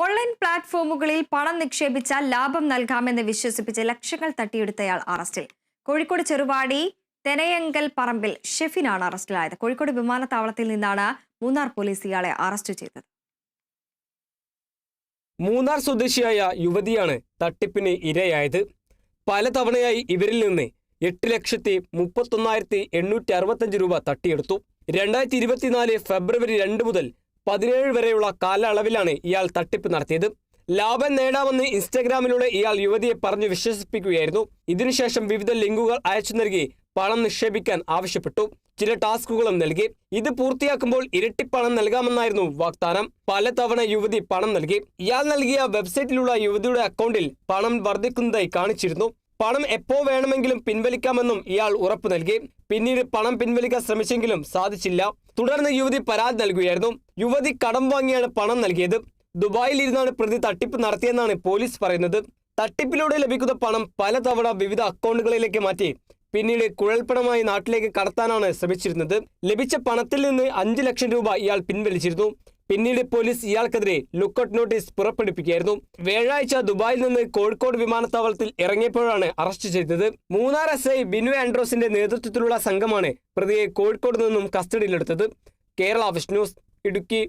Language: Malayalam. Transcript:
ഓൺലൈൻ പ്ലാറ്റ്ഫോമുകളിൽ പണം നിക്ഷേപിച്ചാൽ ലാഭം നൽകാമെന്ന് വിശ്വസിപ്പിച്ച് ലക്ഷങ്ങൾ തട്ടിയെടുത്തയാൾ അറസ്റ്റിൽ. കോഴിക്കോട് ചെറുവാടി തെനയങ്കൽ പറമ്പിൽ ഷെഫിനാണ് അറസ്റ്റിലായത്. കോഴിക്കോട് വിമാനത്താവളത്തിൽ നിന്നാണ് മൂന്നാർ പോലീസ് ഇയാളെ അറസ്റ്റ് ചെയ്തത്. മൂന്നാർ സ്വദേശിയായ യുവതിയാണ് തട്ടിപ്പിന് ഇരയായത്. പലതവണയായി ഇവരിൽ നിന്ന് 8,31,865 രൂപ തട്ടിയെടുത്തു. 2024 ഫെബ്രുവരി 2 മുതൽ 17 വരെയുള്ള കാലയളവിലാണ് ഇയാൾ തട്ടിപ്പ് നടത്തിയത്. ലാഭം നേടാമെന്ന് ഇൻസ്റ്റഗ്രാമിലൂടെ ഇയാൾ യുവതിയെ പറഞ്ഞു വിശ്വസിപ്പിക്കുകയായിരുന്നു. ഇതിനുശേഷം വിവിധ ലിങ്കുകൾ അയച്ചു നൽകി പണം നിക്ഷേപിക്കാൻ ആവശ്യപ്പെട്ടു. ചില ടാസ്കുകളും നൽകി. ഇത് പൂർത്തിയാക്കുമ്പോൾ ഇരട്ടി പണം നൽകാമെന്നായിരുന്നു വാഗ്ദാനം. പലതവണ യുവതി പണം നൽകി. ഇയാൾ നൽകിയ വെബ്സൈറ്റിലുള്ള യുവതിയുടെ അക്കൗണ്ടിൽ പണം വർദ്ധിക്കുന്നതായി കാണിച്ചിരുന്നു. പണം എപ്പോ വേണമെങ്കിലും പിൻവലിക്കാമെന്നും ഇയാൾ ഉറപ്പു നൽകി. പിന്നീട് പണം പിൻവലിക്കാൻ ശ്രമിച്ചെങ്കിലും സാധിച്ചില്ല. തുടർന്ന് യുവതി പരാതി നൽകുകയായിരുന്നു. യുവതി കടം വാങ്ങിയാണ് പണം നൽകിയത്. ദുബായിൽ ഇരുന്നാണ് പ്രതി തട്ടിപ്പ് നടത്തിയെന്നാണ് പോലീസ് പറയുന്നത്. തട്ടിപ്പിലൂടെ ലഭിക്കുന്ന പണം പലതവണ വിവിധ അക്കൗണ്ടുകളിലേക്ക് മാറ്റി പിന്നീട് കുഴൽപ്പണമായി നാട്ടിലേക്ക് കടത്താനാണ് ശ്രമിച്ചിരുന്നത്. ലഭിച്ച പണത്തിൽ നിന്ന് 5 ലക്ഷം രൂപ ഇയാൾ പിൻവലിച്ചിരുന്നു. പിന്നീട് പോലീസ് ഇയാൾക്കെതിരെ ലുക്കൌട്ട് നോട്ടീസ് പുറപ്പെടുപ്പിക്കുകയായിരുന്നു. വ്യാഴാഴ്ച ദുബായിൽ നിന്ന് കോഴിക്കോട് വിമാനത്താവളത്തിൽ ഇറങ്ങിയപ്പോഴാണ് അറസ്റ്റ് ചെയ്തത്. മൂന്നാർ SI ബിനു ആൻഡ്രോസിന്റെ നേതൃത്വത്തിലുള്ള സംഘമാണ് പ്രതിയെ കോഴിക്കോട് നിന്നും കസ്റ്റഡിയിലെടുത്തത്. Kerala vision news, Idukki.